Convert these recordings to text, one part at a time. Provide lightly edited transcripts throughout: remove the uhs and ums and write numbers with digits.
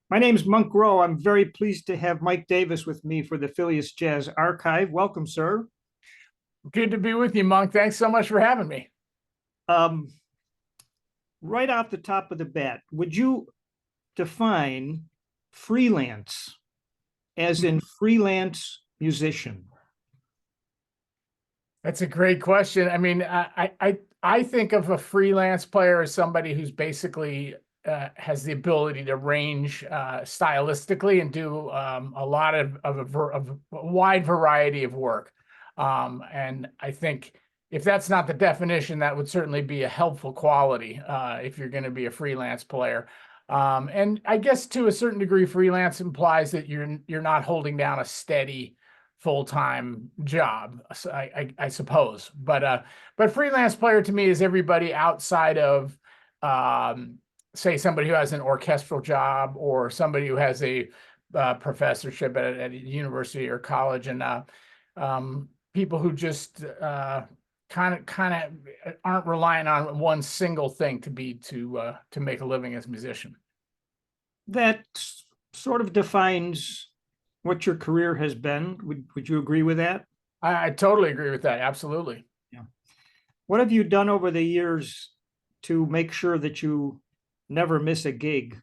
My name's Monk Rowe. I'm very pleased to have Mike Davis with me for the Phileas Jazz Archive. Welcome, sir. Good to be with you, Monk. Thanks so much for having me. Um, right off the top of the bat, would you define freelance as in freelance musician? That's a great question. I mean, I think of a freelance player as somebody who's basically has the ability to range stylistically and do a lot of a wide variety of work. And I think if that's not the definition, that would certainly be a helpful quality if you're going to be a freelance player. And I guess to a certain degree, freelance implies that you're not holding down a steady full-time job, I suppose. But freelance player to me is everybody outside of say somebody who has an orchestral job or somebody who has a professorship at a university or college, and people who just kind of aren't relying on one single thing to make a living as a musician. That sort of defines what your career has been. Would you agree with that? I totally agree with that. Absolutely. Yeah. What have you done over the years to make sure that you never miss a gig?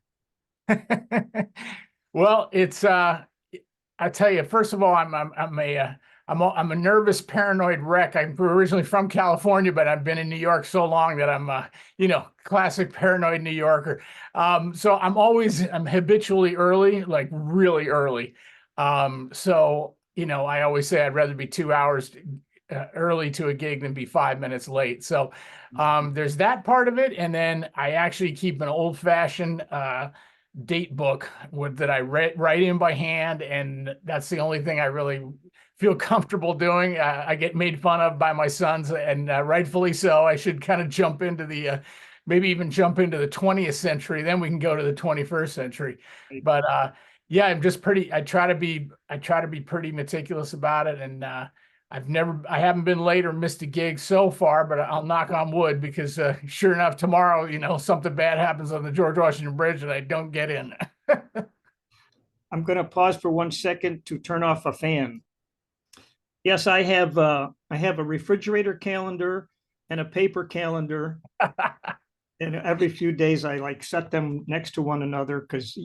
Well, it's I tell you, first of all, I'm a nervous, paranoid wreck. I'm originally from California, but I've been in New York so long that I'm classic paranoid New Yorker. So I'm habitually early, like really early. I always say I'd rather be 2 hours early to a gig than be 5 minutes late. So there's that part of it, and then I actually keep an old-fashioned date book that I write in by hand, and that's the only thing I really feel comfortable doing. I get made fun of by my sons, and rightfully so. I should kind of jump into maybe even jump into the 20th century. Then we can go to the 21st century. But yeah, I try to be pretty meticulous about it, and I haven't been late or missed a gig so far, but I'll knock on wood because sure enough, tomorrow, something bad happens on the George Washington Bridge and I don't get in. I'm going to pause for 1 second to turn off a fan. Yes, I have a refrigerator calendar and a paper calendar, and every few days I like set them next to one another because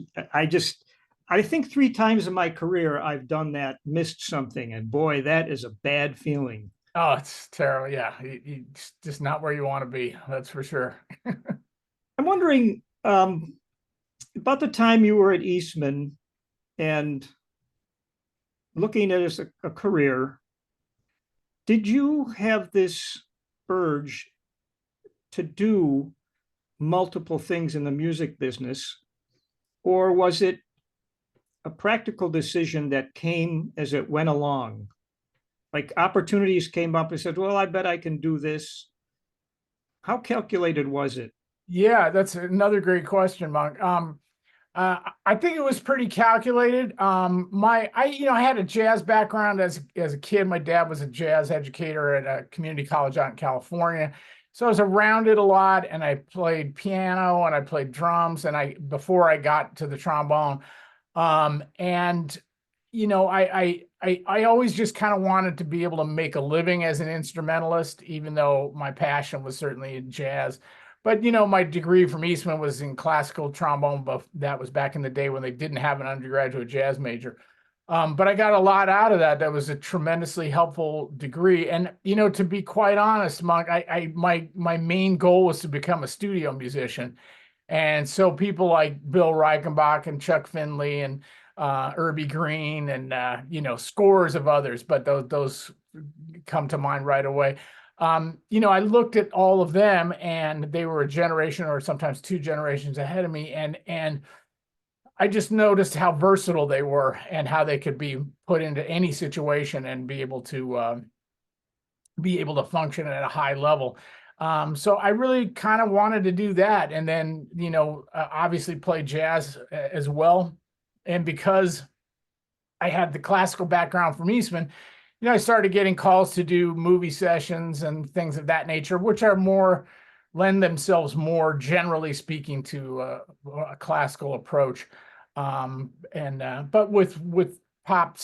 I think 3 times in my career I've done that, missed something, and boy, that is a bad feeling. Oh, it's terrible. Yeah, it's just not where you want to be. That's for sure. I'm wondering about the time you were at Eastman and looking at it as a career. Did you have this urge to do multiple things in the music business, or was it a practical decision that came as it went along? Like opportunities came up and said, well, I bet I can do this. How calculated was it? Yeah, that's another great question, Monk. I think it was pretty calculated. I had a jazz background as a kid. My dad was a jazz educator at a community college out in California. So I was around it a lot, and I played piano and I played drums, and before I got to the trombone. And I always just kind of wanted to be able to make a living as an instrumentalist, even though my passion was certainly in jazz. But my degree from Eastman was in classical trombone, but that was back in the day when they didn't have an undergraduate jazz major. But I got a lot out of that. That was a tremendously helpful degree. And to be quite honest, Monk, my main goal was to become a studio musician. And so people like Bill Reichenbach and Chuck Finley and Irby Green and scores of others, but those come to mind right away. I looked at all of them, and they were a generation or sometimes 2 generations ahead of me, and I just noticed how versatile they were and how they could be put into any situation and be able to function at a high level. So I really kind of wanted to do that, and then obviously play jazz as well. And because I had the classical background from Eastman, I started getting calls to do movie sessions and things of that nature, which lend themselves more generally speaking to a classical approach. But with pop,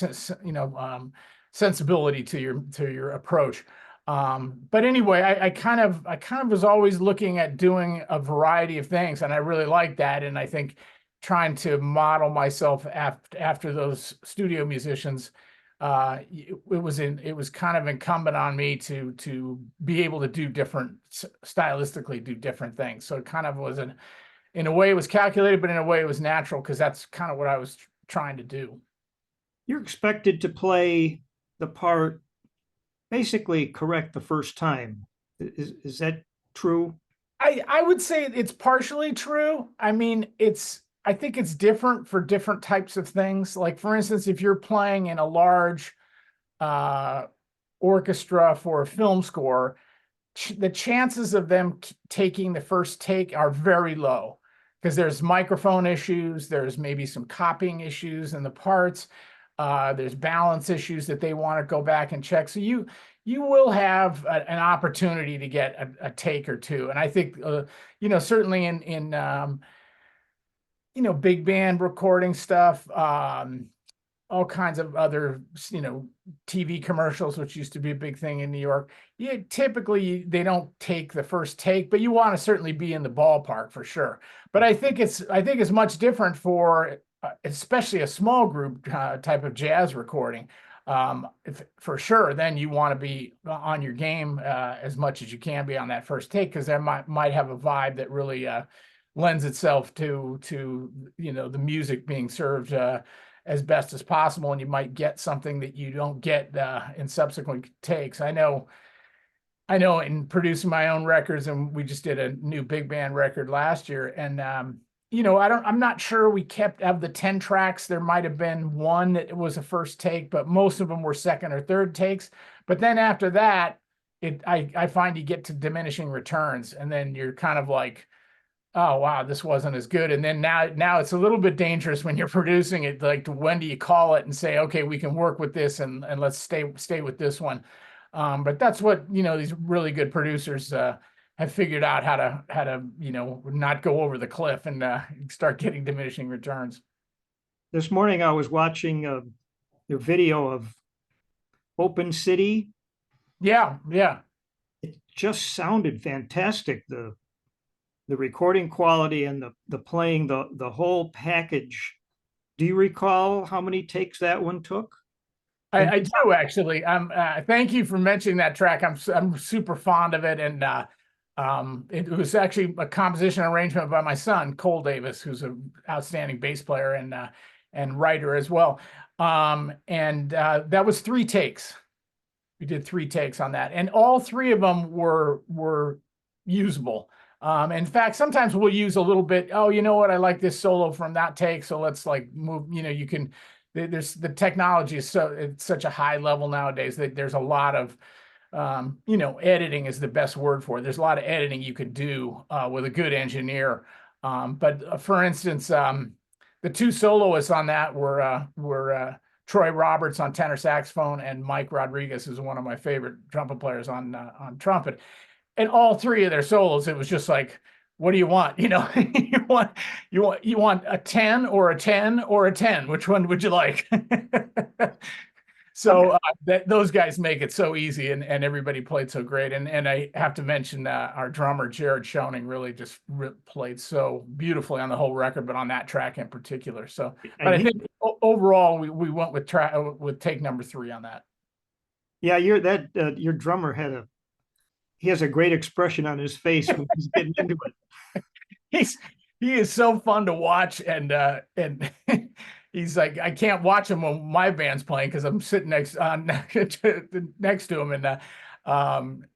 sensibility to your approach. But anyway, I kind of was always looking at doing a variety of things, and I really like that. And I think trying to model myself after those studio musicians, it was kind of incumbent on me to be able to do stylistically do different things. So it kind of was in a way it was calculated, but in a way it was natural, because that's kind of what I was trying to do. You're expected to play the part basically correct the first time. Is that true? I would say it's partially true. I mean, I think it's different for different types of things. Like, for instance, if you're playing in a large uh, orchestra for a film score, the chances of them taking the first take are very low, because there's microphone issues, there's maybe some copying issues in the parts, there's balance issues that they want to go back and check. So you will have an opportunity to get a take or two. And I think, certainly in big band recording stuff, all kinds of other, TV commercials, which used to be a big thing in New York. Yeah, typically they don't take the first take, but you want to certainly be in the ballpark for sure. But I think it's much different for especially a small group type of jazz recording. For sure, then you want to be on your game as much as you can be on that first take, because there might have a vibe that really lends itself to the music being served as best as possible, and you might get something that you don't get in subsequent takes. I know in producing my own records, and we just did a new big band record last year, and I'm not sure we kept, of the 10 tracks, there might have been one that was a first take, but most of them were second or third takes. But then after that, I find you get to diminishing returns, and then you're kind of like, oh wow, this wasn't as good. And then now it's a little bit dangerous when you're producing it. Like, when do you call it and say, okay, we can work with this, and let's stay with this one. But that's what these really good producers have figured out, how to not go over the cliff and start getting diminishing returns. This morning I was watching the video of Open City. Yeah, yeah. It just sounded fantastic. The recording quality and the playing, the whole package. Do you recall how many takes that one took? I do, actually. Thank you for mentioning that track. I'm super fond of it, and it was actually a composition arrangement by my son, Cole Davis, who's an outstanding bass player and writer as well. And that was 3 takes. We did 3 takes on that, and all 3 of them were usable. In fact, sometimes we'll use a little bit. Oh, you know what? I like this solo from that take, so let's like move. You can. There's the technology is it's such a high level nowadays that there's a lot of, editing is the best word for it. There's a lot of editing you could do with a good engineer. But for instance, the 2 soloists on that were Troy Roberts on tenor saxophone, and Mike Rodriguez is one of my favorite trumpet players on trumpet. And all 3 of their solos, it was just like, what do you want? You want a 10 or a 10 or a 10? Which one would you like? So those guys make it so easy, and everybody played so great. And I have to mention our drummer Jared Schoening really just played so beautifully on the whole record, but on that track in particular. So, but I think overall we went with take number 3 on that. Yeah, your drummer he has a great expression on his face when he's getting into it. He is so fun to watch, and he's like, I can't watch him when my band's playing because I'm sitting next to him, and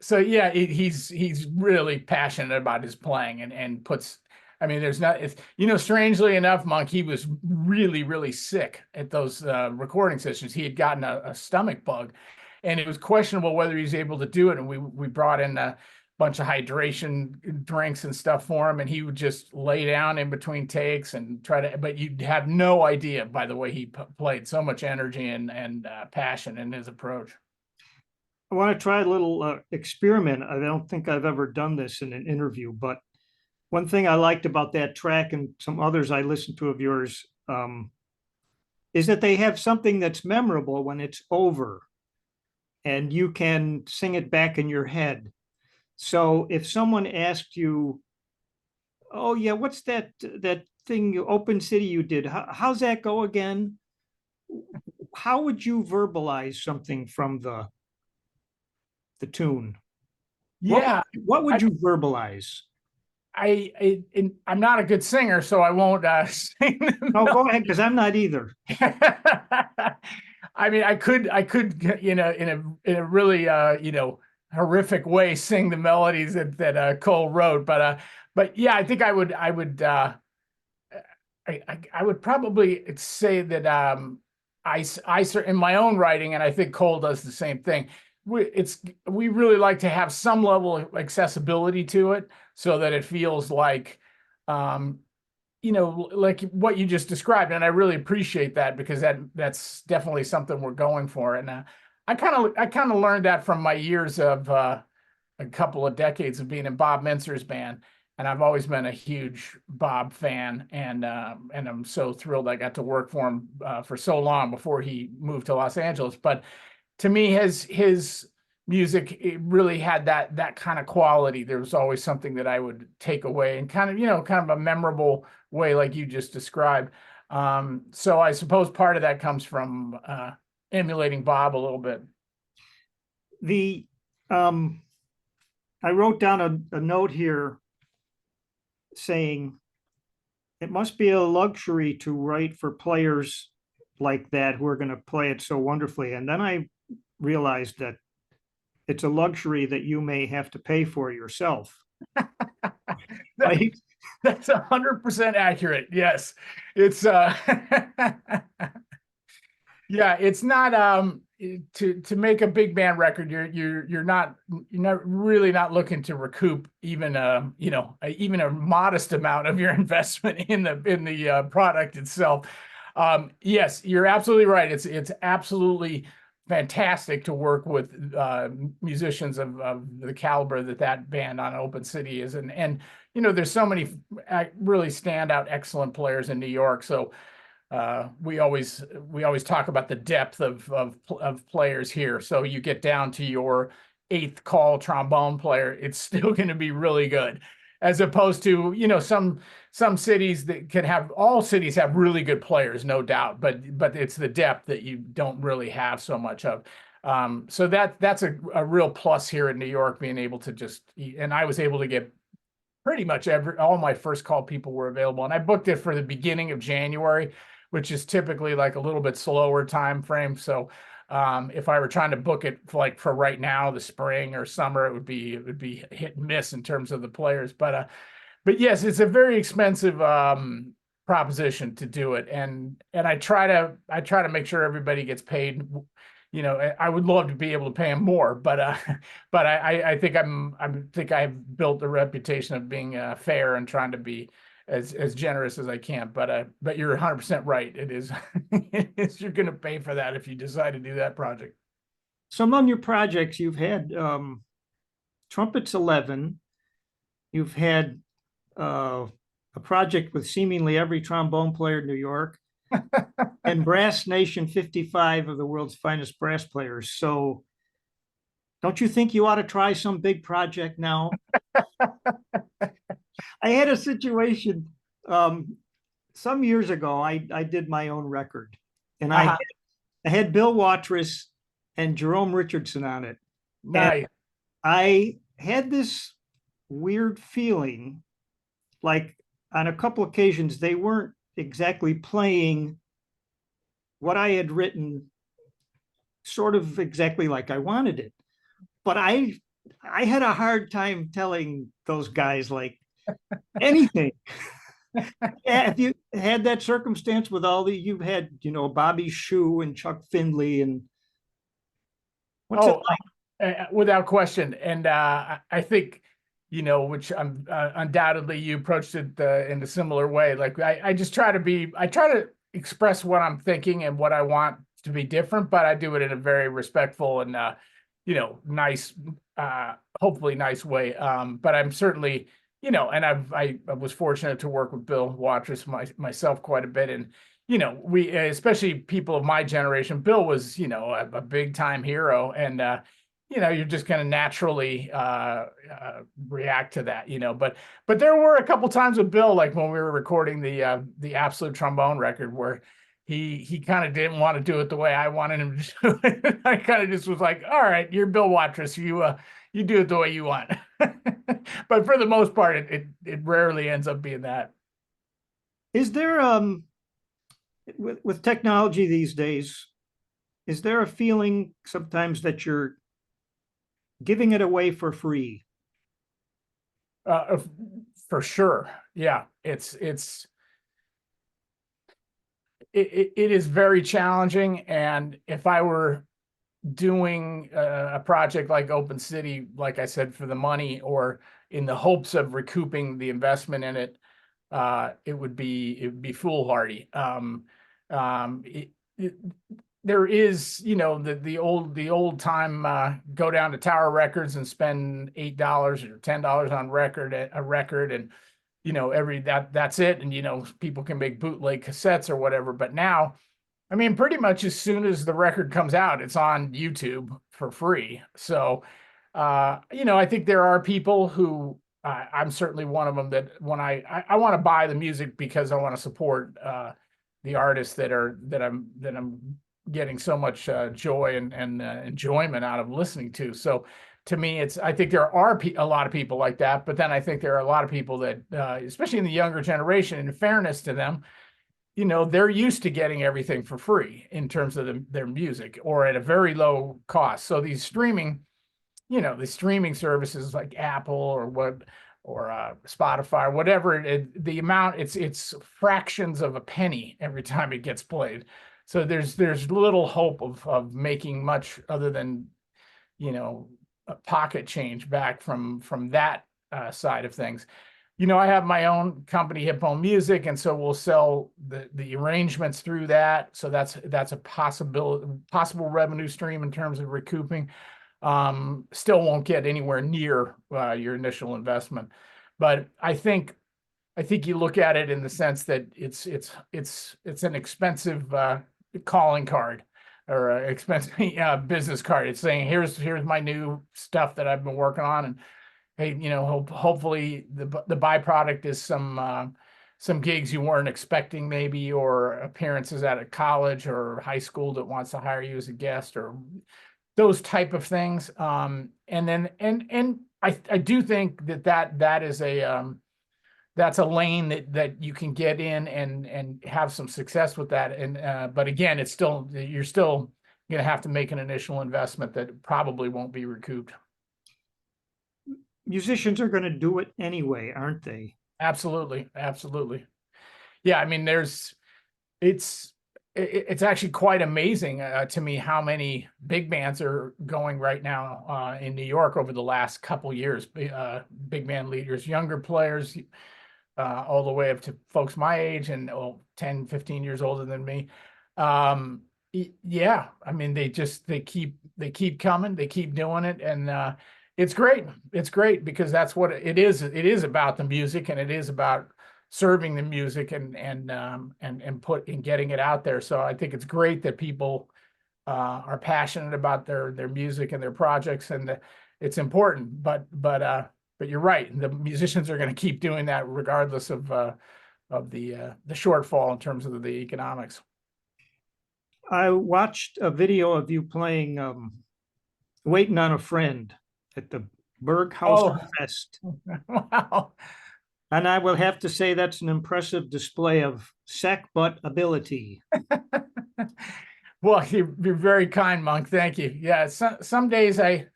so yeah, he's really passionate about his playing, and puts. I mean, there's not, strangely enough, Monk, he was really, really sick at those recording sessions. He had gotten a stomach bug, and it was questionable whether he was able to do it. And we brought in a bunch of hydration drinks and stuff for him, and he would just lay down in between takes and try to, but you'd have no idea by the way he played. So much energy and passion in his approach. I want to try a little experiment. I don't think I've ever done this in an interview, but One thing I liked about that track and some others I listened to of yours is that they have something that's memorable when it's over and you can sing it back in your head. So if someone asked you, "Oh yeah, what's that thing Open City you did? How's that go again?" How would you verbalize something from the tune? Yeah, What would you verbalize? I'm not a good singer, so I won't sing No, the go ahead, because I'm not either. I mean, I could, in a really, horrific way, sing the melodies that Cole wrote. But yeah, I think I would probably say that in my own writing, and I think Cole does the same thing. We really like to have some level of accessibility to it, so that it feels like, um, like what you just described, and I really appreciate that, because that's definitely something we're going for. And I kind of learned that from my years of a couple of decades of being in Bob Mintzer's band, and I've always been a huge Bob fan, and I'm so thrilled I got to work for him for so long before he moved to Los Angeles. But to me, his music, it really had that kind of quality. There was always something that I would take away, and kind of a memorable way, like you just described. So I suppose part of that comes from emulating Bob a little bit. The I wrote down a note here saying it must be a luxury to write for players like that who are going to play it so wonderfully. And then I realized that it's a luxury that you may have to pay for yourself. Right? That's 100% accurate. Yes, it's yeah, it's not to make a big band record. You're not really not looking to recoup even even a modest amount of your investment in the product itself. Yes, you're absolutely right. It's absolutely fantastic to work with musicians of the caliber that band on Open City is, and there's so many really standout excellent players in New York. So we always talk about the depth of players here. So you get down to your eighth call trombone player, it's still going to be really good, as opposed to some cities that can have, all cities have really good players, no doubt, but it's the depth that you don't really have so much of. So that's a real plus here in New York, being able to and I was able to get pretty much all my first call people were available, and I booked it for the beginning of January, which is typically like a little bit slower time frame. So if I were trying to book it for right now, the spring or summer, it would be hit and miss in terms of the players. But yes, it's a very expensive proposition to do it, and I try to make sure everybody gets paid. I would love to be able to pay them more, but I think I've built a reputation of being fair and trying to be as generous as I can. But you're 100% right. It is, you're going to pay for that if you decide to do that project. So among your projects, you've had Trumpets 11, you've had a project with seemingly every trombone player in New York, and Brass Nation 55 of the world's finest brass players. So don't you think you ought to try some big project now? I had a situation some years ago. I did my own record, and I had Bill Watrous and Jerome Richardson on it. Nice. And I had this weird feeling like on a couple occasions they weren't exactly playing what I had written sort of exactly like I wanted it. But I had a hard time telling those guys like anything. If you had that circumstance with you've had, Bobby Shue and Chuck Findley, and what's it like? Without question. And I think, which undoubtedly you approached it in a similar way. Like I try to express what I'm thinking and what I want to be different, but I do it in a very respectful and nice, hopefully nice way. But I'm certainly you know, and I was fortunate to work with Bill Watrous myself quite a bit. And, you know, we, especially people of my generation, Bill was, you know, a big time hero. And, you know, you're just going to naturally react to that, you know. But there were a couple times with Bill, like when we were recording the Absolute Trombone record, where he kind of didn't want to do it the way I wanted him to do it. I kind of just was like, all right, you're Bill Watrous, you do it the way you want. But for the most part, it rarely ends up being that. Is there with technology these days, is there a feeling sometimes that you're giving it away for free? Uh, for sure. Yeah, it is very challenging. And if I were doing a project like Open City, like I said, for the money or in the hopes of recouping the investment in it, it would be foolhardy. There is, you know, the old time, go down to Tower Records and spend $8 or $10 on a record, and you know, that's it, and you know, people can make bootleg cassettes or whatever. But now, I mean, pretty much as soon as the record comes out, it's on YouTube for free. So, you know, I think there are people who, I'm certainly one of them, that when I want to buy the music because I want to support the artists that I'm getting so much joy and enjoyment out of listening to. So to me, I think there are a lot of people like that, but then I think there are a lot of people that, especially in the younger generation, in fairness to them, you know, they're used to getting everything for free in terms of their music, or at a very low cost. So these streaming, you know, the streaming services like Apple or Spotify, whatever, the amount, it's fractions of a penny every time it gets played. So there's little hope of making much other than, you know, a pocket change back from that side of things. You know, I have my own company, Hip Home Music, and so we'll sell the arrangements through that. So that's a possible revenue stream in terms of recouping. Still won't get anywhere near your initial investment, but I think you look at it in the sense that it's an expensive calling card, or an expensive business card. It's saying, here's my new stuff that I've been working on, and hey, you know, hopefully the byproduct is some gigs you weren't expecting, maybe, or appearances at a college or high school that wants to hire you as a guest, or those type of things. And then I do think that is that's a lane that you can get in and have some success with that. And but again, you're still going to have to make an initial investment that probably won't be recouped. Musicians are going to do it anyway, aren't they? Absolutely, absolutely. Yeah, I mean, it's actually quite amazing to me how many big bands are going right now in New York over the last couple years. Big band leaders, younger players, all the way up to folks my age and 10, 15 years older than me. Yeah, I mean, they keep coming, they keep doing it, and it's great. It's great because that's what it is. It is about the music, and it is about serving the music and getting it out there. So I think it's great that people are passionate about their music and their projects, and it's important. But you're right. The musicians are going to keep doing that regardless of the shortfall in terms of the economics. I watched a video of you playing Waiting on a Friend at the Berghaus Fest. Wow. And I will have to say that's an impressive display of sack butt ability. Well, you're very kind, Monk. Thank you. Yeah, some days I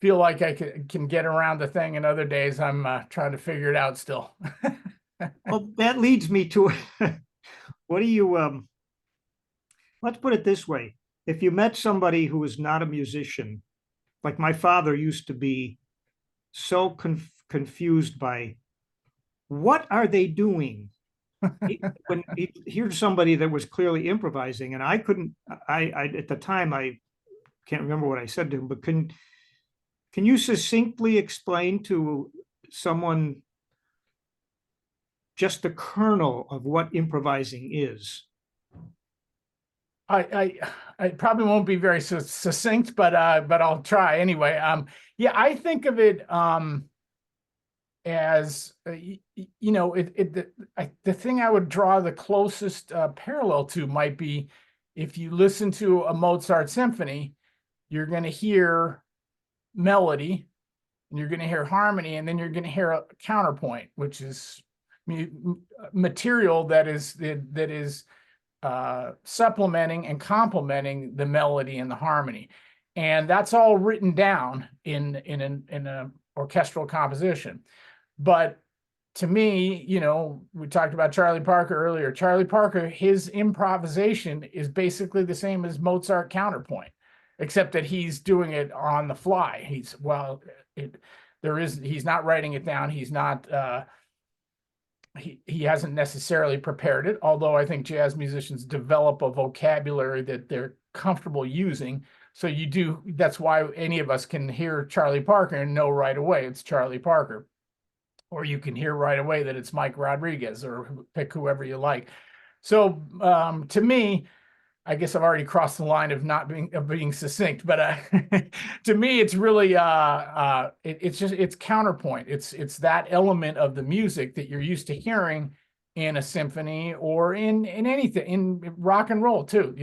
feel like I can get around the thing, and other days I'm trying to figure it out still. Well, that leads me to what do you let's put it this way. If you met somebody who is not a musician, like my father used to be so confused by what are they doing? When he hears somebody that was clearly improvising, and I couldn't, I at the time, I can't remember what I said to him, but can you succinctly explain to someone just the kernel of what improvising is? I probably won't be very succinct, but I'll try anyway. Yeah, I think of it as the thing I would draw the closest parallel to might be if you listen to a Mozart symphony, you're going to hear melody, and you're going to hear harmony, and then you're going to hear a counterpoint, which is material that is supplementing and complementing the melody and the harmony, and that's all written down in an orchestral composition. But to me, we talked about Charlie Parker earlier. Charlie Parker, his improvisation is basically the same as Mozart counterpoint, except that he's doing it on the fly. He's not writing it down. He's not he hasn't necessarily prepared it, although I think jazz musicians develop a vocabulary that they're comfortable using. So that's why any of us can hear Charlie Parker and know right away it's Charlie Parker. Or you can hear right away that it's Mike Rodriguez, or pick whoever you like. So to me, I guess I've already crossed the line of being succinct, but to me, it's really it's counterpoint. It's that element of the music that you're used to hearing in a symphony or in anything, in rock and roll too.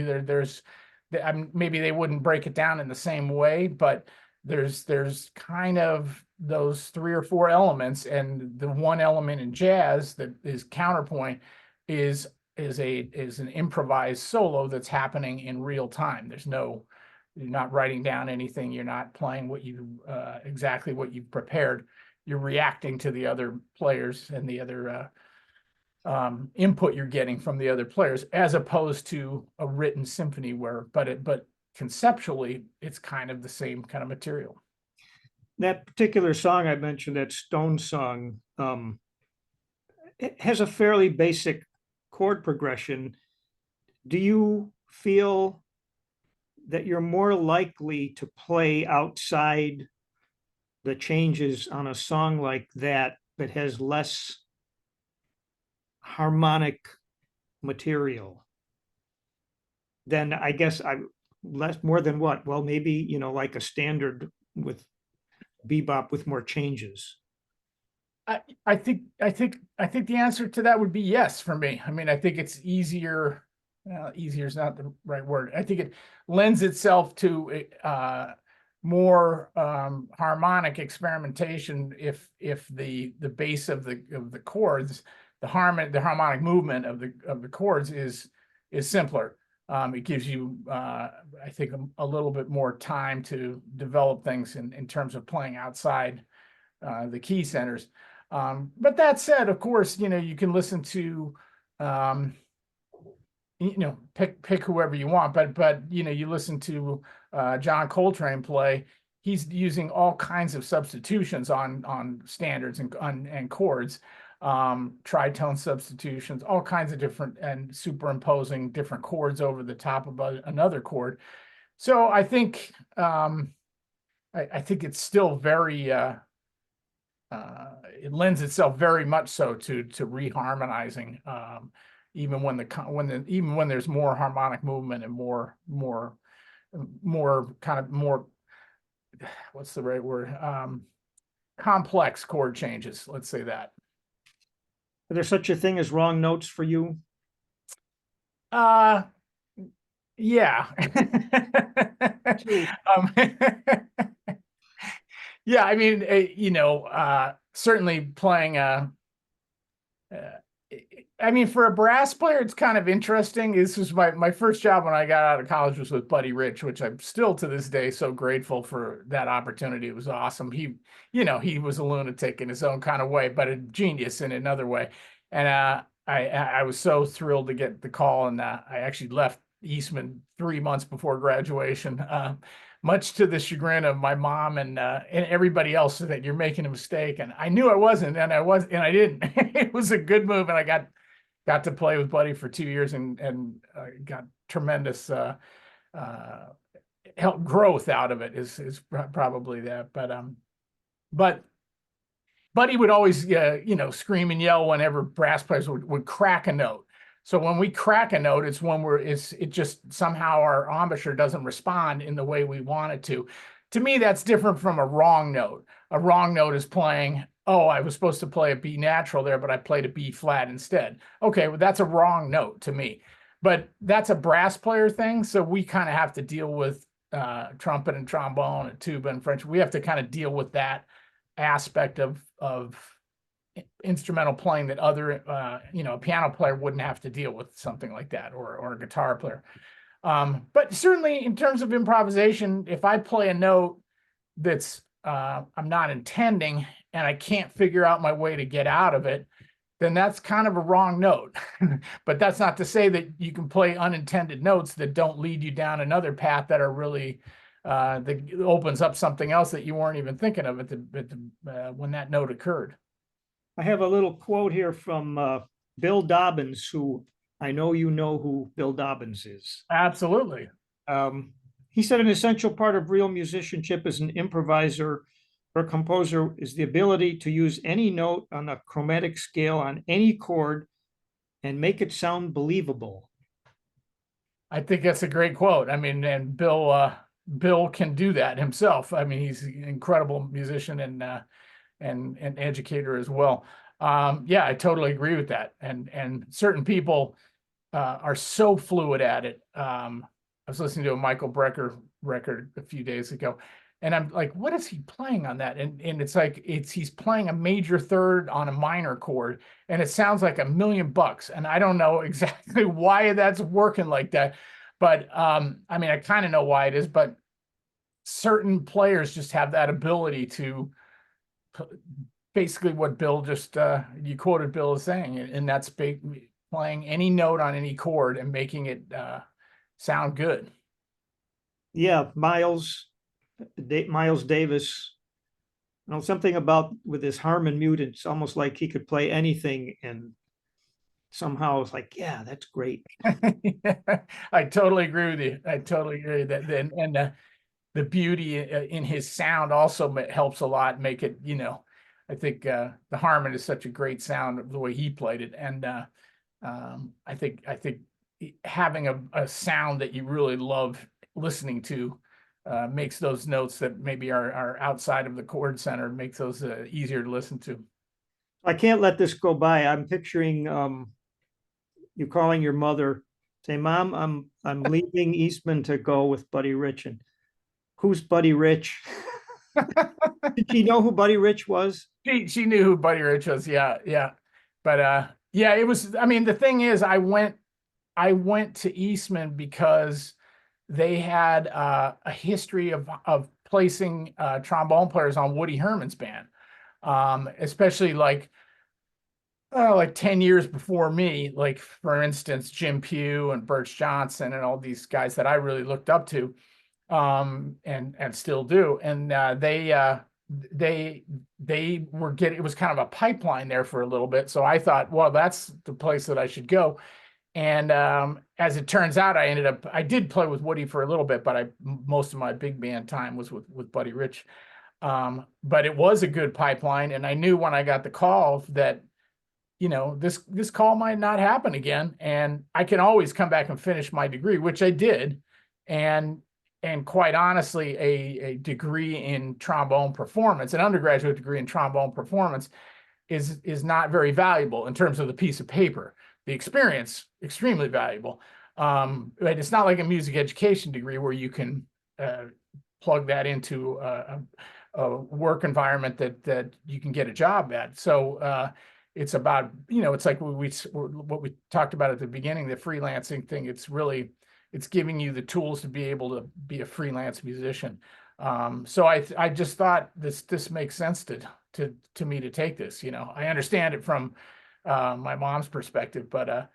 Maybe they wouldn't break it down in the same way, but there's kind of those 3 or 4 elements, and the one element in jazz that is counterpoint is an improvised solo that's happening in real time. You're not writing down anything. You're not playing exactly what you've prepared. You're reacting to the other players and the other input you're getting from the other players, as opposed to a written symphony but conceptually it's kind of the same kind of material. That particular song I mentioned, that Stone song, it has a fairly basic chord progression. Do you feel that you're more likely to play outside the changes on a song like that has less harmonic material than, I guess, more than what? Well, maybe, like a standard with bebop with more changes. I think the answer to that would be yes for me. I mean, I think it's easier. Easier is not the right word. I think it lends itself to more harmonic experimentation if the base of the chords, the harmonic movement of the chords is simpler. It gives you, I think, a little bit more time to develop things in terms of playing outside the key centers. But that said, of course, you can listen to, pick whoever you want, but you listen to John Coltrane play. He's using all kinds of substitutions on standards and chords, tritone substitutions, all kinds of different, and superimposing different chords over the top of another chord. So I think it's still very it lends itself very much so to reharmonizing, even when there's more harmonic movement and more kind of more, what's the right word, complex chord changes, let's say that. Are there such a thing as wrong notes for you? Yeah. Yeah, I mean, certainly playing I mean, for a brass player, it's kind of interesting. This was my first job when I got out of college was with Buddy Rich, which I'm still to this day so grateful for that opportunity. It was awesome. He was a lunatic in his own kind of way, but a genius in another way. And I was so thrilled to get the call, and I actually left Eastman 3 months before graduation, much to the chagrin of my mom and everybody else, that you're making a mistake. And I knew I wasn't, and I didn't. It was a good move, and I got to play with Buddy for 2 years and got tremendous growth out of it. Is probably that, but Buddy would always, scream and yell whenever brass players would crack a note. So when we crack a note, it's when it just somehow our embouchure doesn't respond in the way we want it to. To me, that's different from a wrong note. A wrong note is playing, oh, I was supposed to play a B natural there, but I played a B flat instead. Okay, well, that's a wrong note to me. But that's a brass player thing. So we kind of have to deal with trumpet and trombone and tuba and French. We have to kind of deal with that aspect of instrumental playing that other, a piano player wouldn't have to deal with something like that, or a guitar player. But certainly in terms of improvisation, if I play a note that's I'm not intending and I can't figure out my way to get out of it, then that's kind of a wrong note. But that's not to say that you can play unintended notes that don't lead you down another path that are really that opens up something else that you weren't even thinking of when that note occurred. I have a little quote here from Bill Dobbins, who I know you know who Bill Dobbins is. Absolutely. He said an essential part of real musicianship as an improviser or composer is the ability to use any note on a chromatic scale on any chord and make it sound believable. I think that's a great quote. I mean, and Bill can do that himself. I mean, he's an incredible musician and educator as well. Yeah, I totally agree with that. And certain people are so fluid at it. I was listening to a Michael Brecker record a few days ago, and I'm like, what is he playing on that? And it's like he's playing a major third on a minor chord, and it sounds like $1,000,000. And I don't know exactly why that's working like that. But I mean, I kind of know why it is, but certain players just have that ability to basically what Bill just you quoted Bill as saying, and that's playing any note on any chord and making it sound good. Yeah, Miles Davis, something about with his harmon mute, it's almost like he could play anything, and somehow it's like, yeah, that's great. I totally agree with you. I totally agree with that. And the beauty in his sound also helps a lot make it, I think the harmon is such a great sound the way he played it. And I think having a sound that you really love listening to makes those notes that maybe are outside of the chord center, makes those easier to listen to. I can't let this go by. I'm picturing you calling your mother, say, "Mom, I'm leaving Eastman to go with Buddy Rich." And who's Buddy Rich? Did she know who Buddy Rich was? She knew who Buddy Rich was. Yeah. But yeah, it was. I mean, the thing is, I went to Eastman because they had a history of placing trombone players on Woody Herman's band, especially like 10 years before me. Like, for instance, Jim Pugh and Birch Johnson and all these guys that I really looked up to, and still do. And they were getting, it was kind of a pipeline there for a little bit. So I thought, well, that's the place that I should go. And as it turns out, I did play with Woody for a little bit, but most of my big band time was with Buddy Rich. But it was a good pipeline, and I knew when I got the call that, this call might not happen again, and I can always come back and finish my degree, which I did. And quite honestly, a degree in trombone performance, an undergraduate degree in trombone performance, is not very valuable in terms of the piece of paper. The experience, extremely valuable. But it's not like a music education degree where you can plug that into a work environment that you can get a job at. So it's about, it's like what we talked about at the beginning, the freelancing thing. It's giving you the tools to be able to be a freelance musician. So I just thought this makes sense to me to take this. I understand it from my mom's perspective, but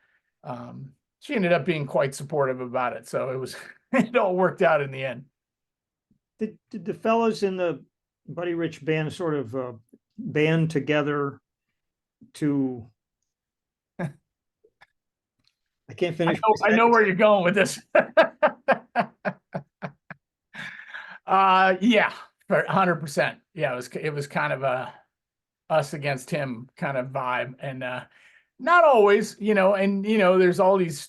she ended up being quite supportive about it. So it all worked out in the end. Did the fellows in the Buddy Rich band sort of band together to? I can't finish. I know where you're going with this. Yeah, 100%. Yeah, it was kind of us against him kind of vibe. And not always, and there's all these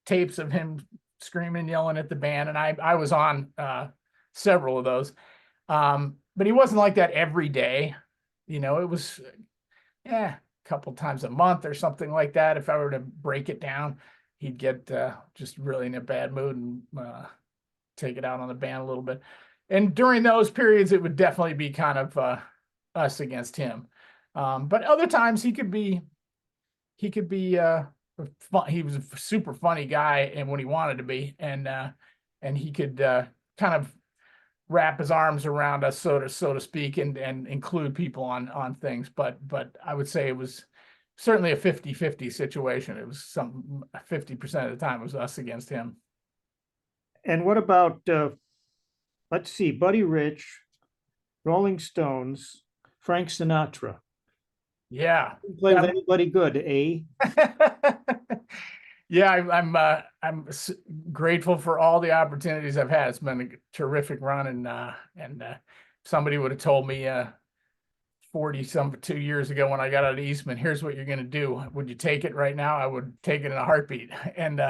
tapes of him screaming and yelling at the band, and I was on several of those. But he wasn't like that every day. It was a couple times a month or something like that. If I were to break it down, he'd get just really in a bad mood and take it out on the band a little bit. And during those periods, it would definitely be kind of us against him. But other times he could be fun. He was a super funny guy, and when he wanted to be, and he could kind of wrap his arms around us, so to speak, and include people on things. But I would say it was certainly a 50-50 situation. It was 50% of the time it was us against him. And what about let's see, Buddy Rich, Rolling Stones, Frank Sinatra? Yeah. Didn't play with anybody good, eh? Yeah, I'm grateful for all the opportunities I've had. It's been a terrific run, and somebody would have told me 2 years ago when I got out of Eastman, here's what you're going to do. Would you take it right now? I would take it in a heartbeat. And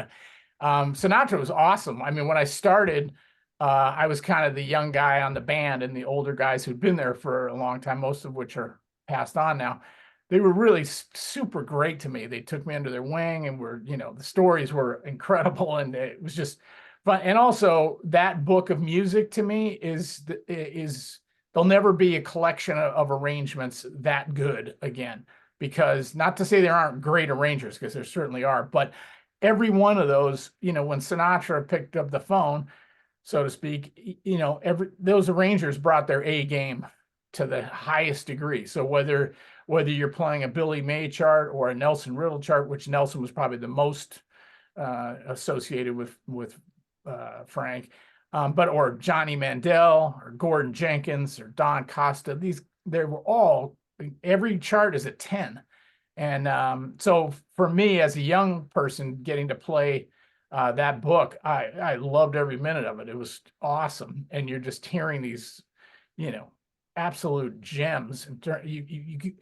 Sinatra was awesome. I mean, when I started, I was kind of the young guy on the band, and the older guys who'd been there for a long time, most of which are passed on now. They were really super great to me. They took me under their wing, and the stories were incredible, and it was just fun. And also, that book of music to me is there'll never be a collection of arrangements that good again, because not to say there aren't great arrangers, because there certainly are, but every one of those, when Sinatra picked up the phone, so to speak, those arrangers brought their A game to the highest degree. So whether you're playing a Billy May chart or a Nelson Riddle chart, which Nelson was probably the most associated with Frank, or Johnny Mandel or Gordon Jenkins or Don Costa, every chart is a 10. And so for me, as a young person getting to play that book, I loved every minute of it. It was awesome. And you're just hearing these, absolute gems. You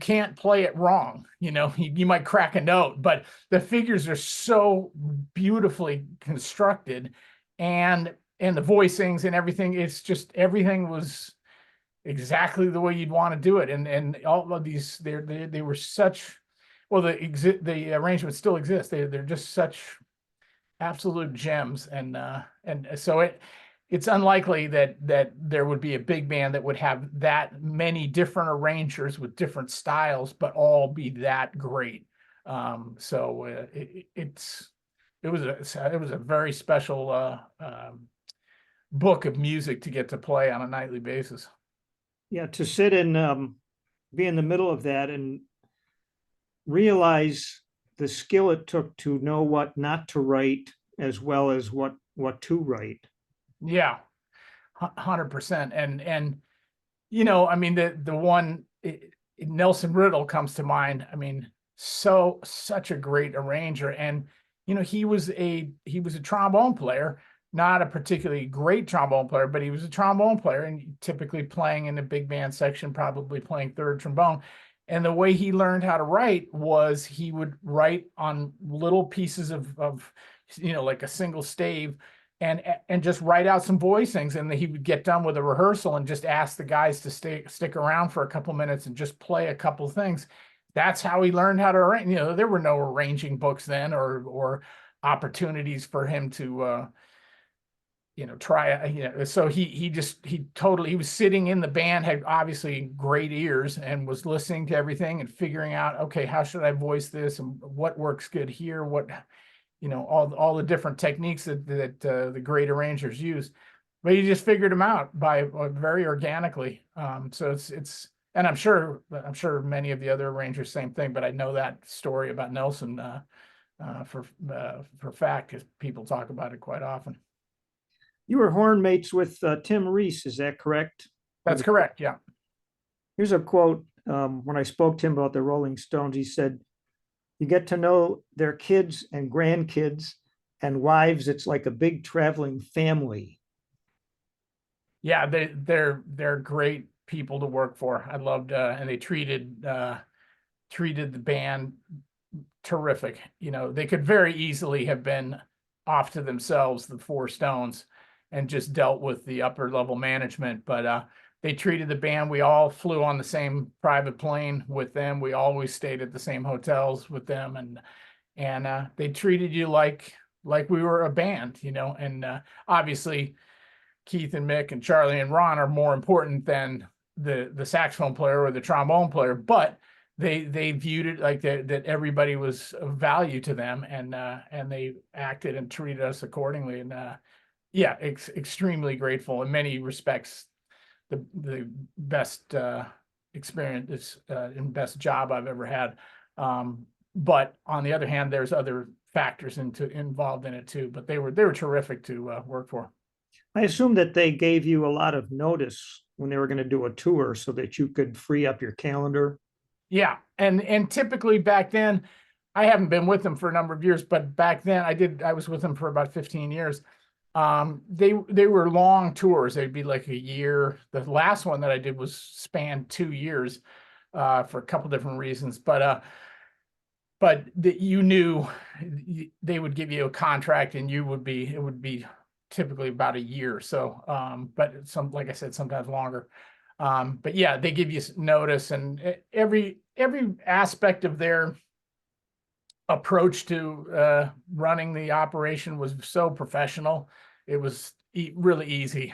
can't play it wrong. You might crack a note, but the figures are so beautifully constructed, and the voicings and everything. It's just, everything was exactly the way you'd want to do it. And all of these, they were such, well, the arrangements still exist. They're just such absolute gems. And so it's unlikely that there would be a big band that would have that many different arrangers with different styles, but all be that great. So it was a very special book of music to get to play on a nightly basis. Yeah, to sit and be in the middle of that and realize the skill it took to know what not to write as well as what to write. Yeah, 100%. And I mean, the one, Nelson Riddle comes to mind. I mean, such a great arranger. And he was a trombone player, not a particularly great trombone player, but he was a trombone player, and typically playing in the big band section, probably playing third trombone. And the way he learned how to write was he would write on little pieces of like a single stave, and just write out some voicings, and he would get done with a rehearsal and just ask the guys to stick around for a couple minutes and just play a couple things. That's how he learned how to arrange. There were no arranging books then, or opportunities for him to try. So he was sitting in the band, had obviously great ears, and was listening to everything and figuring out, okay, how should I voice this, and what works good here, what all the different techniques that the great arrangers use. But he just figured them out by very organically. So it's and I'm sure many of the other arrangers, same thing. But I know that story about Nelson for fact, because people talk about it quite often. You were horn mates with Tim Reese, is that correct? That's correct, yeah. Here's a quote. When I spoke to him about the Rolling Stones, he said, "You get to know their kids and grandkids and wives. It's like a big traveling family." Yeah, they're great people to work for. I loved, and they treated the band terrific. You know, they could very easily have been off to themselves, the Four Stones, and just dealt with the upper level management. But they treated the band. We all flew on the same private plane with them. We always stayed at the same hotels with them, and they treated you like we were a band, you know. And obviously, Keith and Mick and Charlie and Ron are more important than the saxophone player or the trombone player, but they viewed it like that everybody was of value to them, and they acted and treated us accordingly. And yeah, extremely grateful in many respects. The best experience and best job I've ever had. But on the other hand, there's other factors involved in it too. But they were terrific to work for. I assume that they gave you a lot of notice when they were going to do a tour so that you could free up your calendar. Yeah, and typically back then, I haven't been with them for a number of years, but back then I was with them for about 15 years. They were long tours. They'd be like a year. The last one that I did was spanned 2 years for a couple different reasons. But you knew they would give you a contract, and it would be typically about a year. So, but like I said, sometimes longer. But yeah, they give you notice, and every aspect of their approach to running the operation was so professional. It was really easy.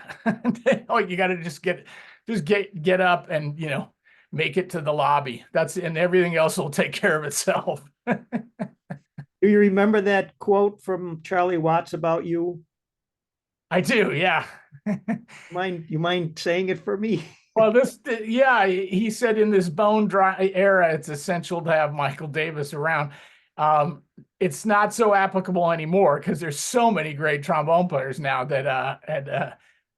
Oh, you got to just get up and, you know, make it to the lobby. And everything else will take care of itself. Do you remember that quote from Charlie Watts about you? I do, yeah. You mind saying it for me? Well, he said in this bone dry era, it's essential to have Michael Davis around. It's not so applicable anymore because there's so many great trombone players now that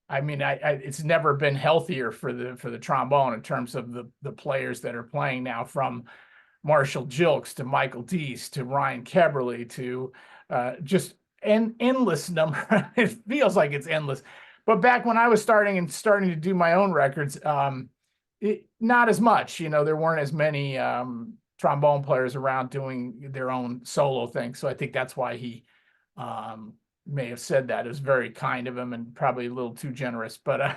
I mean, it's never been healthier for the trombone in terms of the players that are playing now, from Marshall Gilks to Michael Deese to Ryan Keberly to just an endless number. It feels like it's endless. But back when I was starting to do my own records, not as much. You know, there weren't as many trombone players around doing their own solo thing. So I think that's why he may have said that. It was very kind of him and probably a little too generous, but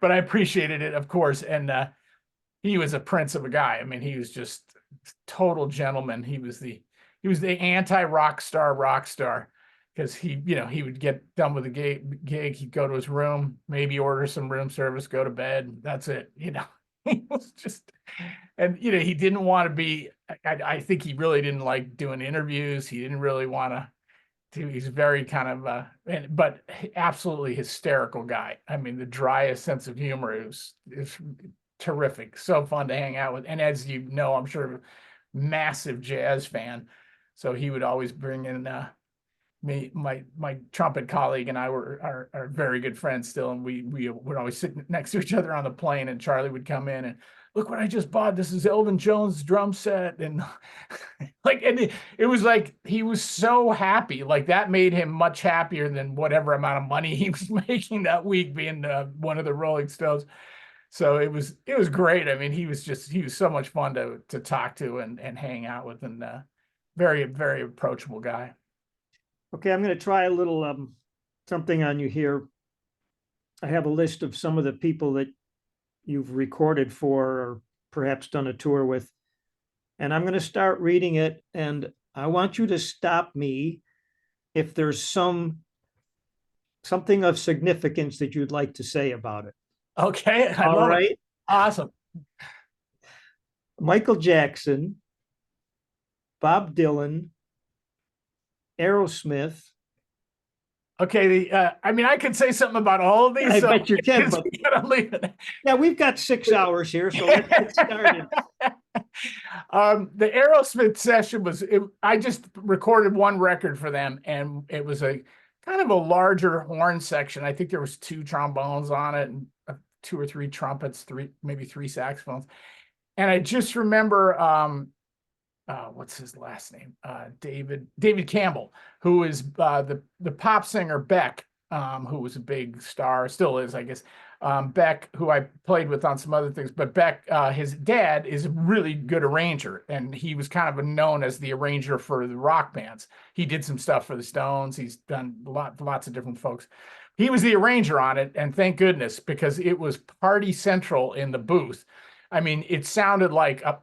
but I appreciated it, of course. And he was a prince of a guy. I mean, he was just total gentleman. He was the anti-rock star, because he would get done with the gig, he'd go to his room, maybe order some room service, go to bed. That's it. You know, he was just, and he didn't want to be. I think he really didn't like doing interviews. He didn't really want to. He's very kind of, but absolutely hysterical guy. I mean, the driest sense of humor is terrific. So fun to hang out with. And as you know, I'm sure, massive jazz fan. So he would always bring in my trumpet colleague and I are very good friends still. And we would always sit next to each other on the plane, and Charlie would come in and, look what I just bought. This is Elvin Jones' drum set. And and it was like, he was so happy. Like, that made him much happier than whatever amount of money he was making that week being one of the Rolling Stones. So it was great. I mean, he was so much fun to talk to and hang out with, and very, very approachable guy. Okay, I'm going to try a little something on you here. I have a list of some of the people that you've recorded for or perhaps done a tour with. And I'm going to start reading it, and I want you to stop me if there's something of significance that you'd like to say about it. Okay. All right. Awesome. Michael Jackson, Bob Dylan, Aerosmith. Okay, I mean, I could say something about all of these. I bet you can. But yeah, we've got 6 hours here, so let's get started. The Aerosmith session I just recorded one record for them, and it was a kind of a larger horn section. I think there was 2 trombones on it, and 2 or 3 trumpets, maybe 3 saxophones. And I just remember, what's his last name? David Campbell, who is the pop singer Beck, who was a big star, still is, I guess. Beck, who I played with on some other things, but Beck, his dad is a really good arranger, and he was kind of known as the arranger for the rock bands. He did some stuff for the Stones. He's done lots of different folks. He was the arranger on it, and thank goodness, because it was party central in the booth. I mean, it sounded like a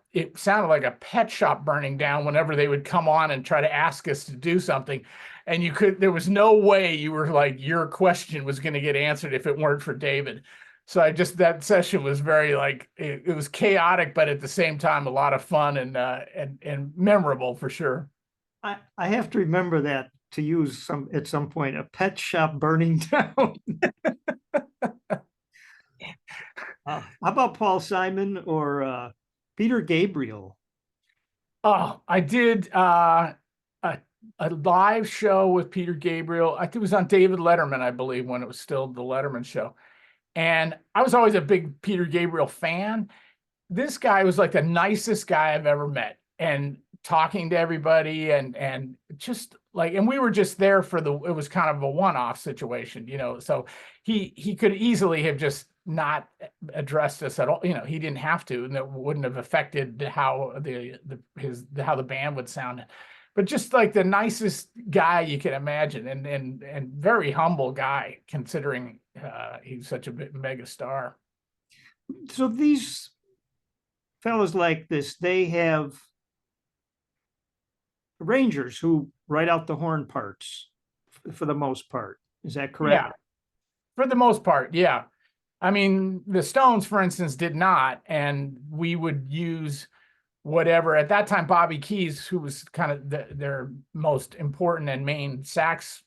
pet shop burning down whenever they would come on and try to ask us to do something. And there was no way you were like, your question was going to get answered if it weren't for David. So that session was very like, it was chaotic, but at the same time, a lot of fun and memorable for sure. I have to remember that to use at some point, a pet shop burning down. How about Paul Simon or Peter Gabriel? Oh, I did a live show with Peter Gabriel. I think it was on David Letterman, I believe, when it was still the Letterman show. And I was always a big Peter Gabriel fan. This guy was like the nicest guy I've ever met, and talking to everybody and just like, and we were just there it was kind of a one-off situation, so he could easily have just not addressed us at all. He didn't have to, and that wouldn't have affected how how the band would sound. But just like the nicest guy you can imagine, and very humble guy considering he's such a mega star. So these fellas like this, they have arrangers who write out the horn parts for the most part. Is that correct? Yeah, for the most part, yeah. I mean, the Stones, for instance, did not, and we would use whatever. At that time, Bobby Keys, who was kind of their most important and main sax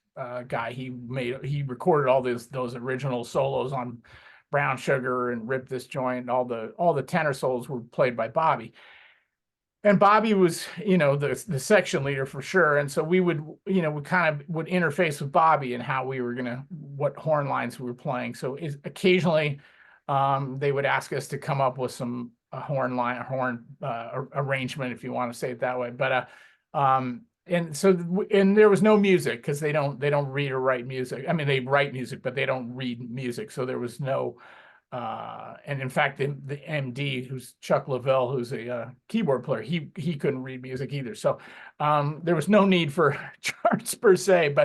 guy, he recorded all those original solos on Brown Sugar and Rip This Joint. All the tenor solos were played by Bobby. And Bobby was, the section leader for sure. And so we would interface with Bobby and how we were what horn lines we were playing. So occasionally they would ask us to come up with some horn arrangement, if you want to say it that way. But and there was no music, because they don't read or write music. I mean, they write music, but they don't read music. So there was no. And in fact, the MD, who's Chuck Lavelle, who's a keyboard player, he couldn't read music either. So there was no need for charts per se.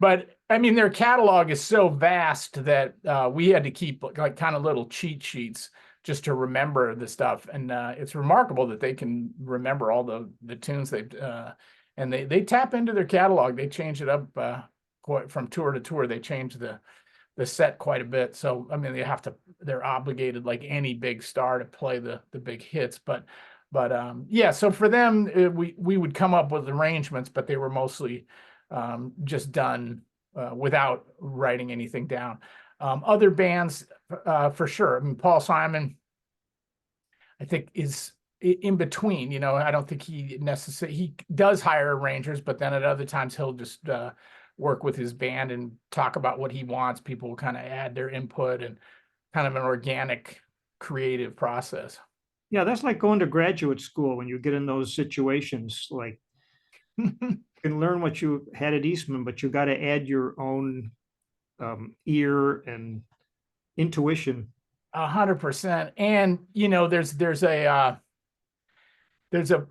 But I mean, their catalog is so vast that we had to keep like kind of little cheat sheets just to remember the stuff. And it's remarkable that they can remember all the tunes and they tap into their catalog. They change it up quite from tour to tour. They change the set quite a bit. So, I mean, they're obligated like any big star to play the big hits. But yeah, so for them, we would come up with arrangements, but they were mostly just done without writing anything down. Other bands, for sure. I mean, Paul Simon, I think, is in between. I don't think he does hire arrangers, but then at other times he'll just work with his band and talk about what he wants. People will kind of add their input, and kind of an organic creative process. Yeah, that's like going to graduate school when you get in those situations. Like you can learn what you had at Eastman, but you got to add your own ear and intuition. 100%. And there's a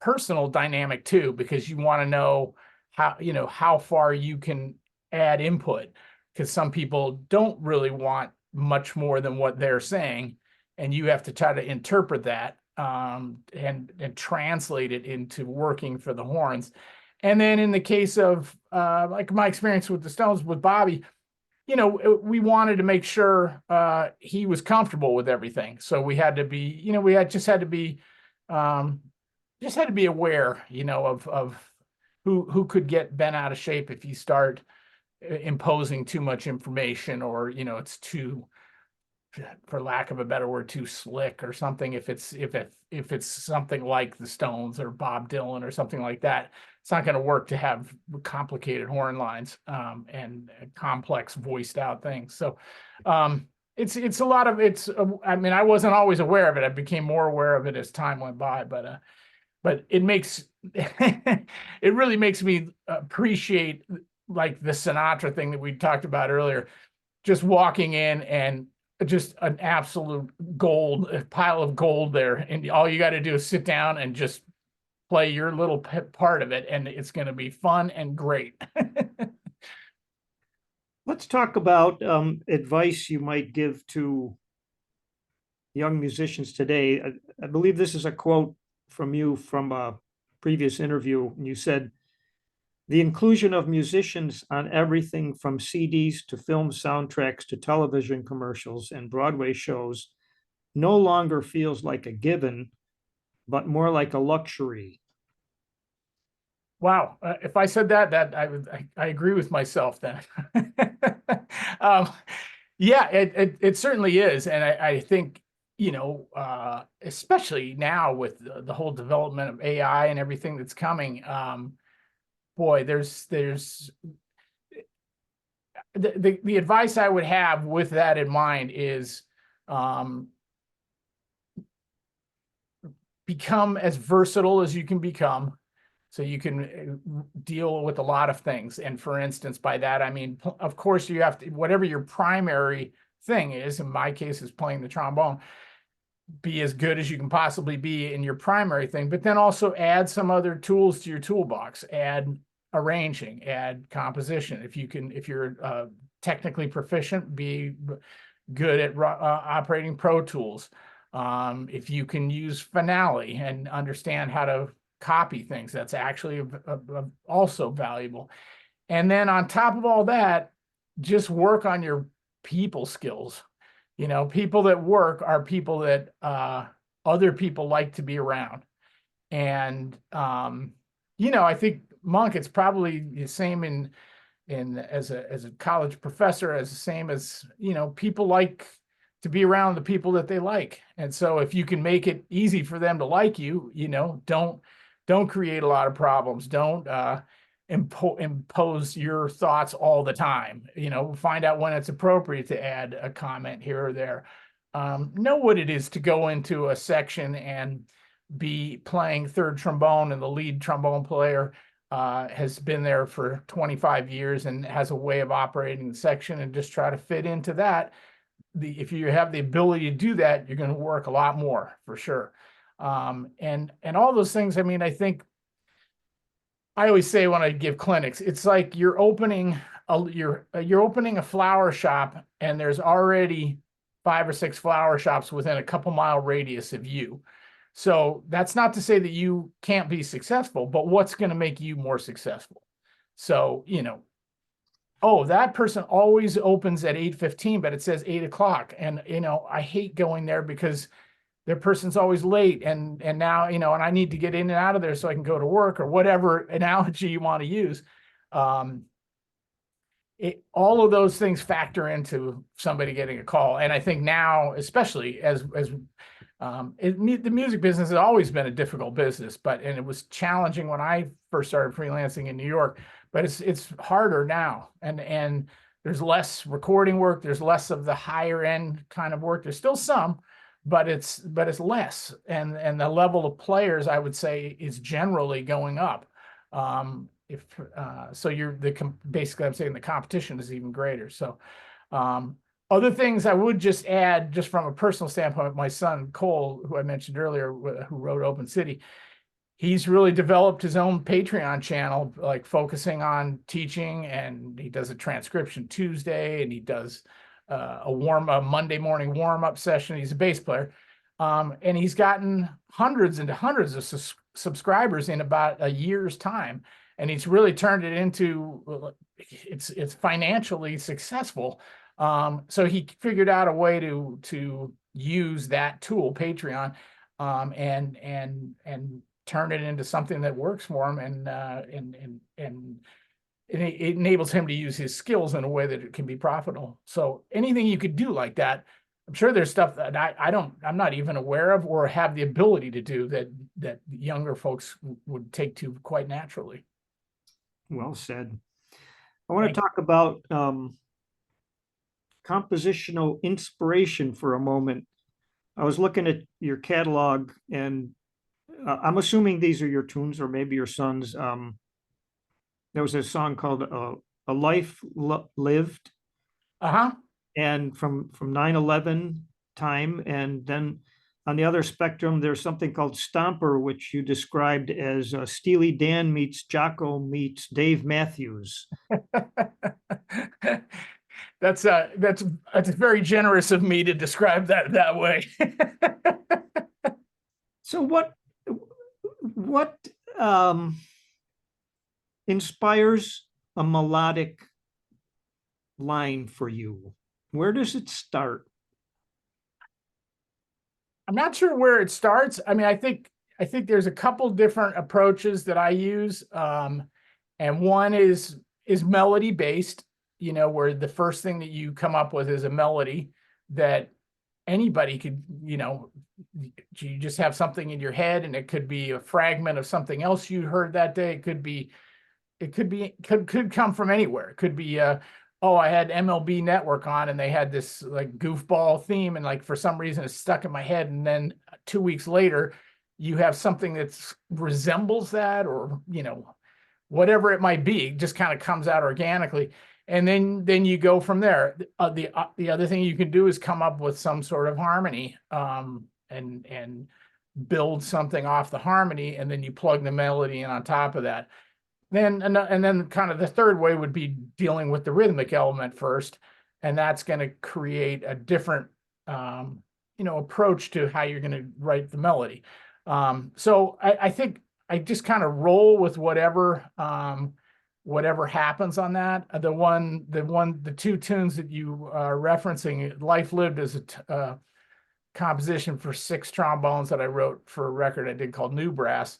personal dynamic too, because you want to know how far you can add input, because some people don't really want much more than what they're saying, and you have to try to interpret that and translate it into working for the horns. And then in the case of like my experience with the Stones with Bobby, we wanted to make sure he was comfortable with everything. So we had to be, just had to be aware, of who could get bent out of shape if you start imposing too much information, or it's too, for lack of a better word, too slick or something. If it's something like the Stones or Bob Dylan or something like that, it's not going to work to have complicated horn lines and complex voiced out things. So it's a lot of I mean, I wasn't always aware of it. I became more aware of it as time went by, but it makes it really makes me appreciate like the Sinatra thing that we talked about earlier. just walking in and just an absolute gold, a pile of gold there. And all you got to do is sit down and just play your little part of it, and it's going to be fun and great. Let's talk about advice you might give to young musicians today. I believe this is a quote from you from a previous interview. And you said, the inclusion of musicians on everything from CDs to film soundtracks to television commercials and Broadway shows no longer feels like a given, but more like a luxury. Wow. If I said that I agree with myself then. Yeah, it certainly is. And I think, especially now with the whole development of AI and everything that's coming, boy, there's the advice I would have with that in mind is become as versatile as you can become, so you can deal with a lot of things. And for instance, by that, I mean, of course, you have to, whatever your primary thing is, in my case is playing the trombone, be as good as you can possibly be in your primary thing, but then also add some other tools to your toolbox, add arranging, add composition. If you're technically proficient, be good at operating Pro Tools. If you can use Finale and understand how to copy things, that's actually also valuable. And then on top of all that, just work on your people skills. People that work are people that other people like to be around. And I think, Monk, it's probably the same in as a college professor, as the same as, people like to be around the people that they like. And so if you can make it easy for them to like you, don't create a lot of problems. Don't impose your thoughts all the time. Find out when it's appropriate to add a comment here or there. Know what it is to go into a section and be playing third trombone, and the lead trombone player has been there for 25 years and has a way of operating the section, and just try to fit into that. If you have the ability to do that, you're going to work a lot more, for sure. And all those things. I mean, I think I always say when I give clinics, it's like you're opening a flower shop, and there's already 5 or 6 flower shops within a couple mile radius of you. So that's not to say that you can't be successful, but what's going to make you more successful? So, oh, that person always opens at 8:15, but it says 8 o'clock. And, I hate going there because their person's always late. And now, and I need to get in and out of there so I can go to work, or whatever analogy you want to use. All of those things factor into somebody getting a call. And I think now, especially as the music business has always been a difficult business, and it was challenging when I first started freelancing in New York, but it's harder now. And there's less recording work. There's less of the higher end kind of work. There's still some, but it's less. And the level of players, I would say, is generally going up. Basically, I'm saying the competition is even greater. So, other things I would just add, just from a personal standpoint, my son, Cole, who I mentioned earlier, who wrote Open City, he's really developed his own Patreon channel, like focusing on teaching, and he does a transcription Tuesday, and he does a Monday morning warm-up session. He's a bass player. And he's gotten hundreds and hundreds of subscribers in about a year's time. And he's really turned it into, it's financially successful. So he figured out a way to use that tool, Patreon, and turn it into something that works for him, and it enables him to use his skills in a way that it can be profitable. So anything you could do like that, I'm sure there's stuff that I'm not even aware of or have the ability to do that younger folks would take to quite naturally. Well said. I want to talk about compositional inspiration for a moment. I was looking at your catalog, and I'm assuming these are your tunes or maybe your son's. There was a song called "A Life Lived." Uh-huh. and from 9/11 time. And then on the other spectrum, there's something called Stomper, which you described as Steely Dan meets Jocko meets Dave Matthews. That's very generous of me to describe that way. So what inspires a melodic line for you? Where does it start? I'm not sure where it starts. I mean, I think there's a couple different approaches that I use. And one is melody based, where the first thing that you come up with is a melody that anybody could, you just have something in your head, and it could be a fragment of something else you heard that day. It could come from anywhere. It could be oh, I had MLB Network on and they had this like goofball theme, and like for some reason it's stuck in my head, and then 2 weeks later you have something that resembles that, or whatever it might be, just kind of comes out organically. And then you go from there. The other thing you can do is come up with some sort of harmony, and build something off the harmony, and then you plug the melody in on top of that. And then kind of the third way would be dealing with the rhythmic element first, and that's going to create a different approach to how you're going to write the melody. So I think I just kind of roll with whatever happens on that. The two tunes that you are referencing, Life Lived, is a composition for 6 trombones that I wrote for a record I did called New Brass.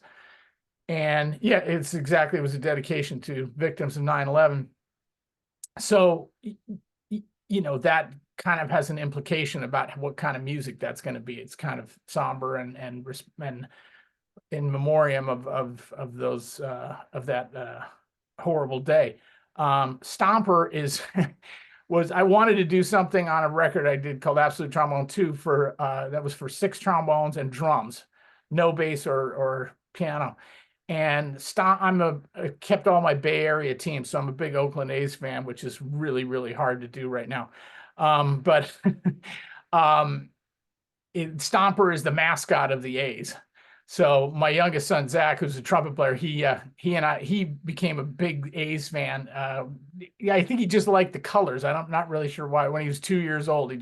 And yeah, it was a dedication to victims of 9/11. So, that kind of has an implication about what kind of music that's going to be. It's kind of somber and in memoriam of those of that horrible day. Stomper is I wanted to do something on a record I did called Absolute Trombone 2 that was for 6 trombones and drums, no bass or piano. And I kept all my Bay Area teams, so I'm a big Oakland A's fan, which is really, really hard to do right now. But Stomper is the mascot of the A's. So my youngest son, Zach, who's a trumpet player, he became a big A's fan. Yeah, I think he just liked the colors. I'm not really sure why. When he was 2 years old,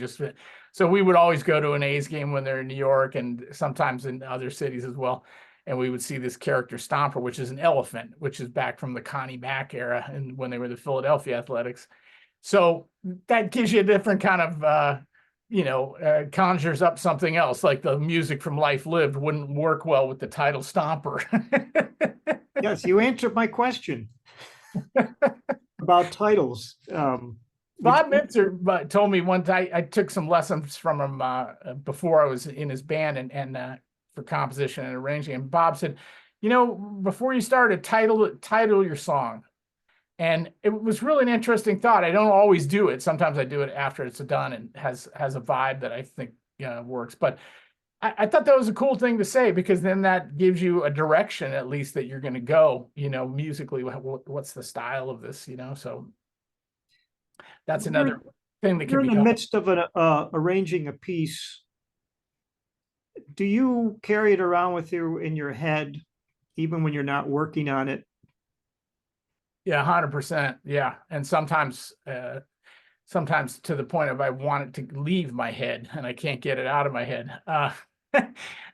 so we would always go to an A's game when they're in New York, and sometimes in other cities as well. And we would see this character Stomper, which is an elephant, which is back from the Connie Mack era, and when they were the Philadelphia Athletics. So that gives you a different kind of conjures up something else, like the music from Life Lived wouldn't work well with the title Stomper. Yes, you answered my question about titles. Bob Mitzer told me one time, I took some lessons from him before I was in his band and for composition and arranging. And Bob said, before you start, title your song. And it was really an interesting thought. I don't always do it. Sometimes I do it after it's done and has a vibe that I think works. But I thought that was a cool thing to say, because then that gives you a direction, at least, that you're going to go, musically. What's the style of this, So that's another thing that can you're be in the midst of arranging a piece. Do you carry it around with you in your head, even when you're not working on it? Yeah, 100%. Yeah. And sometimes to the point of I want it to leave my head and I can't get it out of my head.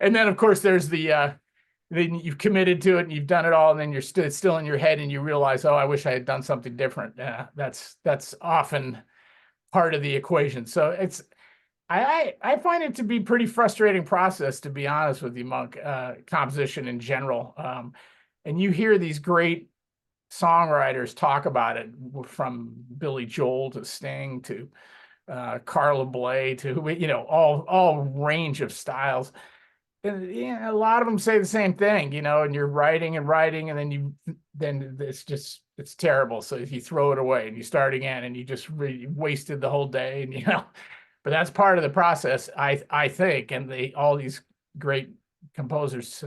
And then of course there's then you've committed to it and you've done it all, and then it's still in your head and you realize, oh, I wish I had done something different. That's often part of the equation. So I find it to be pretty frustrating process, to be honest with you, Monk, composition in general. And you hear these great songwriters talk about it, from Billy Joel to Sting to Carla Bley to all range of styles. And a lot of them say the same thing, and you're writing and writing, and then it's terrible. So if you throw it away and you start again, and you just really wasted the whole day, and but that's part of the process, I think, and all these great composers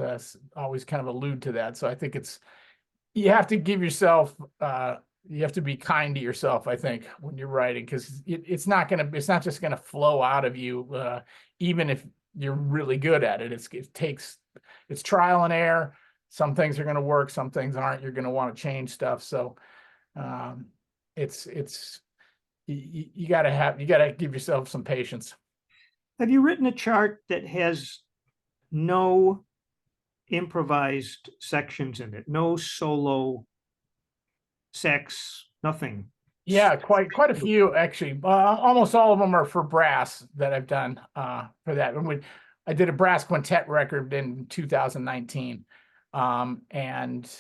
always kind of allude to that. So I think you have to give yourself you have to be kind to yourself, I think, when you're writing, because it's not just gonna flow out of you, even if you're really good at it. It's trial and error. Some things are gonna work, some things aren't. You're gonna want to change stuff. So it's you gotta give yourself some patience. Have you written a chart that has no improvised sections in it, no solo sax, nothing? Yeah, quite a few actually. Almost all of them are for brass that I've done for that. And I did a brass quintet record in 2019, and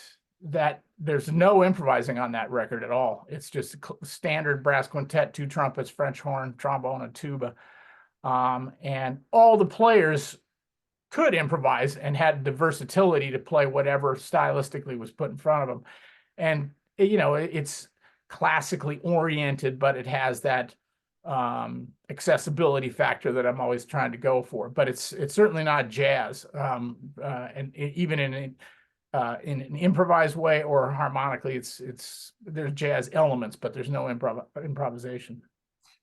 that there's no improvising on that record at all. It's just a standard brass quintet, 2 trumpets, French horn, trombone, and tuba, and all the players could improvise and had the versatility to play whatever stylistically was put in front of them. And it's classically oriented, but it has that accessibility factor that I'm always trying to go for. But it's certainly not jazz, and even in an improvised way or harmonically, there's jazz elements, but there's no improvisation.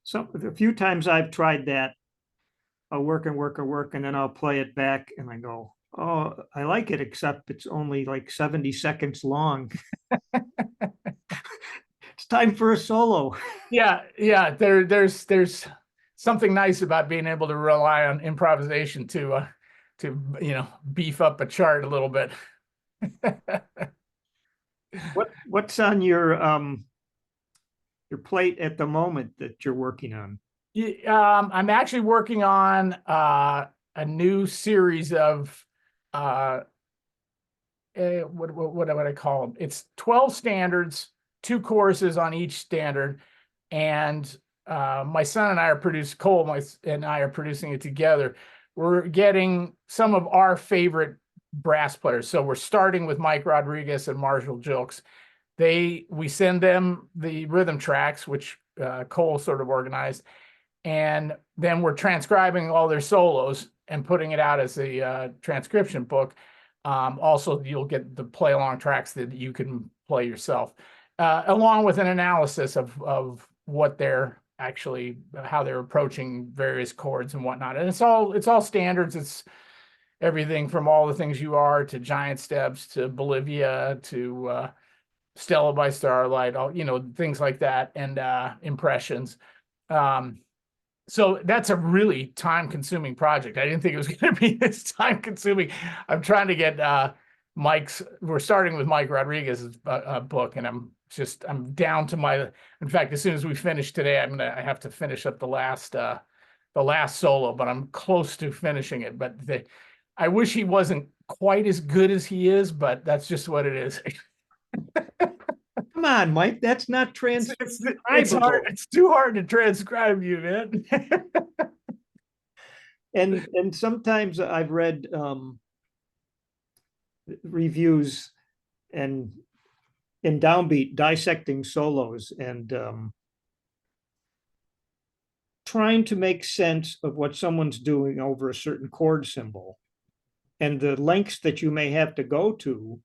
So a few times I've tried that. I'll work and work and work, and then I'll play it back and I go, oh, I like it, except it's only like 70 seconds long. It's time for a solo. Yeah. There's something nice about being able to rely on improvisation to beef up a chart a little bit. What's on your plate at the moment that you're working on? I'm actually working on a new series of what would I call them? It's 12 standards, 2 choruses on each standard, and my son and I are producing it together. We're getting some of our favorite brass players. So we're starting with Mike Rodriguez and Marshall Jilks. We send them the rhythm tracks, which Cole sort of organized, and then we're transcribing all their solos and putting it out as a transcription book. Also, you'll get the play along tracks that you can play yourself, along with an analysis of what they're actually, how they're approaching various chords and whatnot. And it's all standards. It's everything from All the Things You Are to Giant Steps to Bolivia to Stella by Starlight, all things like that, and impressions. So that's a really time-consuming project. I didn't think it was going to be this time-consuming. I'm trying to get we're starting with Mike Rodriguez's book, and I'm down to in fact, as soon as we finish today, I have to finish up the last solo, but I'm close to finishing it. But I wish he wasn't quite as good as he is, but that's just what it is. Come on, Mike, that's not transcribable. It's hard. It's too hard to transcribe you, man. And sometimes I've read reviews and in Downbeat dissecting solos and trying to make sense of what someone's doing over a certain chord symbol and the lengths that you may have to go to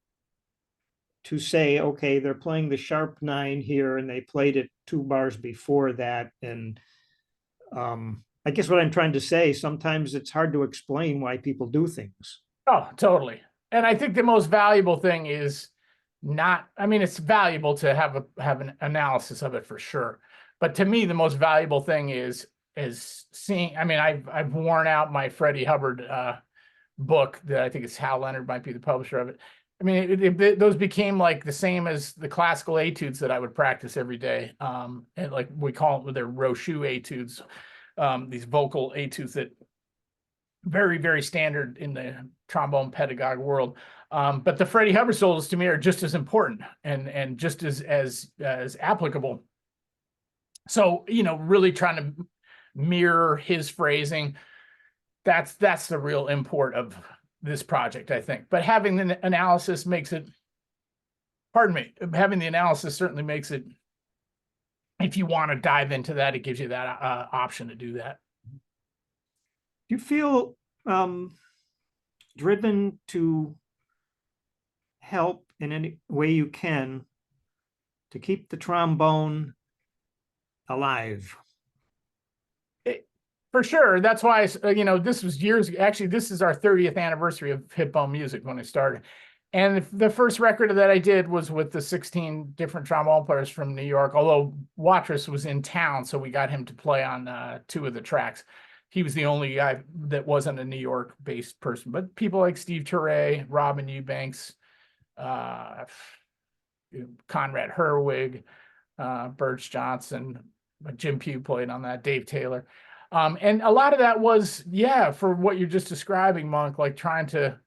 say, okay, they're playing the sharp 9 here and they played it 2 bars before that. And I guess what I'm trying to say, sometimes it's hard to explain why people do things. Oh, totally. And I think the most valuable thing is it's valuable to have an analysis of it for sure. But to me, the most valuable thing is seeing, I've worn out my Freddie Hubbard book that I think it's Hal Leonard might be the publisher of it. Those became like the same as the classical etudes that I would practice every day. And like we call it, they're Rowe etudes, these vocal etudes that very, very standard in the trombone pedagogue world. But the Freddie Hubbard solos to me are just as important and just as applicable. So, really trying to mirror his phrasing. That's the real import of this project, I think. But having the analysis certainly makes it, if you want to dive into that, it gives you that option to do that. Do you feel driven to help in any way you can to keep the trombone alive? For sure. That's why, this was years. Actually, this is our 30th anniversary of Hip Bone Music when I started. And the first record that I did was with the 16 different trombone players from New York, although Watrous was in town, so we got him to play on 2 of the tracks. He was the only guy that wasn't a New York-based person. But people like Steve Turre, Robin Eubanks, Conrad Herwig, Birch Johnson, Jim Pugh played on that, Dave Taylor. And a lot of that was, for what you're just describing, Monk, like trying to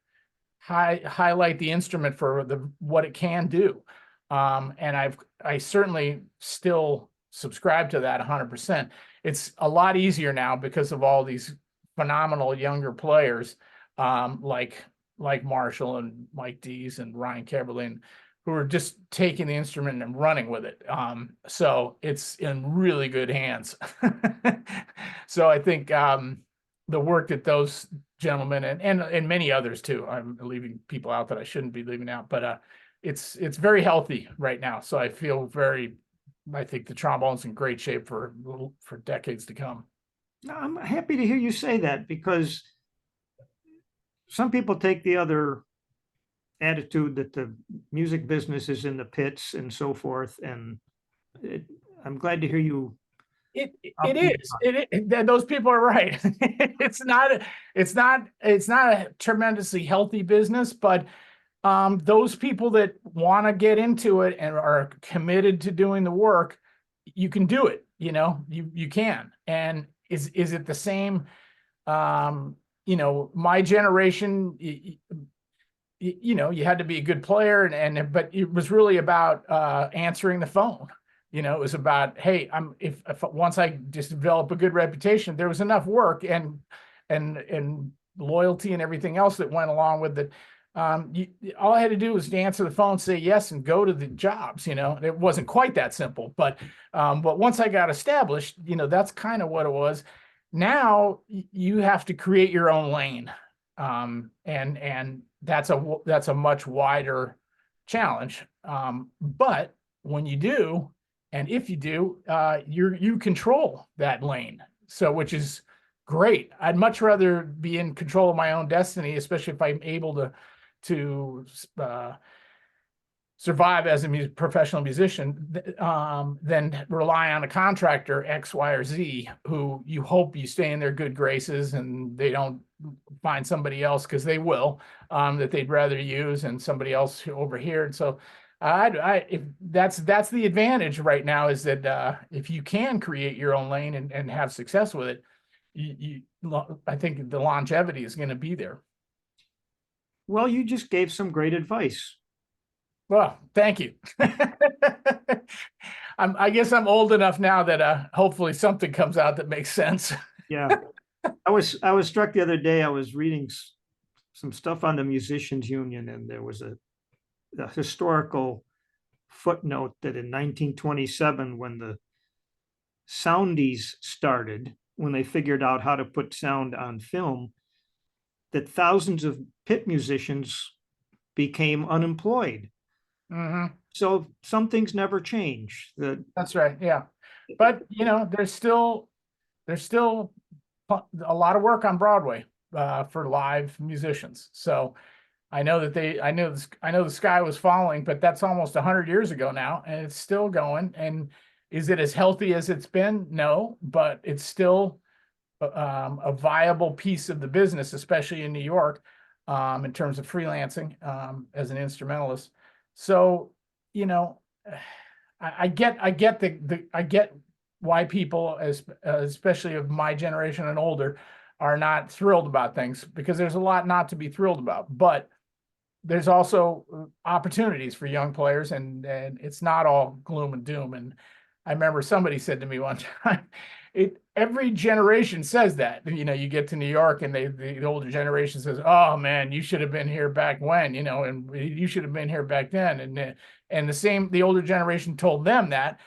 highlight the instrument for what it can do. And I certainly still subscribe to that 100%. It's a lot easier now because of all these phenomenal younger players, like Marshall and Mike Dees and Ryan Keberlin, who are just taking the instrument and running with it. So it's in really good hands. So I think the work that those gentlemen and many others too, I'm leaving people out that I shouldn't be leaving out, but it's very healthy right now. So I think the trombone's in great shape for decades to come. I'm happy to hear you say that, because some people take the other attitude that the music business is in the pits and so forth. And I'm glad to hear you. Those people are right. It's not a tremendously healthy business, but those people that want to get into it and are committed to doing the work, you can do it. You can. And is it the same? My generation, you had to be a good player, but it was really about answering the phone. It was about, hey, if once I just develop a good reputation, there was enough work and loyalty and everything else that went along with it. All I had to do was to answer the phone, say yes, and go to the jobs. It wasn't quite that simple, but once I got established, that's kind of what it was. Now you have to create your own lane, and that's a much wider challenge. But when you do, and if you do, you control that lane. So, which is great. I'd much rather be in control of my own destiny, especially if I'm able to survive as a professional musician, than rely on a contractor X, Y, or Z, who you hope you stay in their good graces and they don't find somebody else, because they will, that they'd rather use, and somebody else over here. And so if that's the advantage right now, is that if you can create your own lane and have success with it, I think the longevity is going to be there. Well, you just gave some great advice. Well, thank you. I guess I'm old enough now that hopefully something comes out that makes sense. Yeah. I was struck the other day. I was reading some stuff on the Musicians Union, and there was a historical footnote that in 1927, when the Soundies started, when they figured out how to put sound on film, that thousands of pit musicians became unemployed. Mm-hmm. So some things never change. That's right. Yeah. But there's still a lot of work on Broadway for live musicians. So I know the sky was falling, but that's almost 100 years ago now, and it's still going. And is it as healthy as it's been? No, but it's still a viable piece of the business, especially in New York, in terms of freelancing as an instrumentalist. So, I get why people, especially of my generation and older, are not thrilled about things, because there's a lot not to be thrilled about. But there's also opportunities for young players, and it's not all gloom and doom. And I remember somebody said to me one time, every generation says that. You get to New York, and the older generation says, "Oh man, you should have been here back when," and you should have been here back then. And the older generation told them that,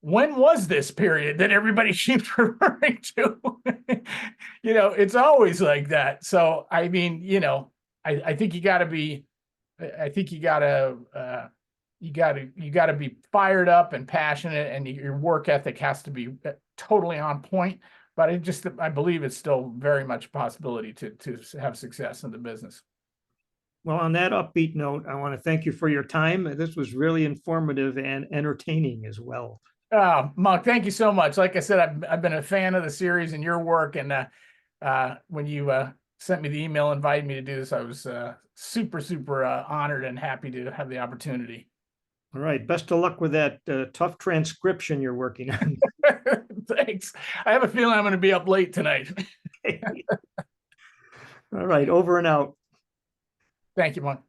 when was this period that everybody keeps referring to? It's always like that. So I mean, I think you got to you got to be fired up and passionate, and your work ethic has to be totally on point. But I believe it's still very much a possibility to have success in the business. Well, on that upbeat note, I want to thank you for your time. This was really informative and entertaining as well. Monk, thank you so much. Like I said, I've been a fan of the series and your work. And when you sent me the email inviting me to do this, I was super honored and happy to have the opportunity. All right. Best of luck with that tough transcription you're working on. Thanks. I have a feeling I'm going to be up late tonight. All right. Over and out. Thank you, Monk.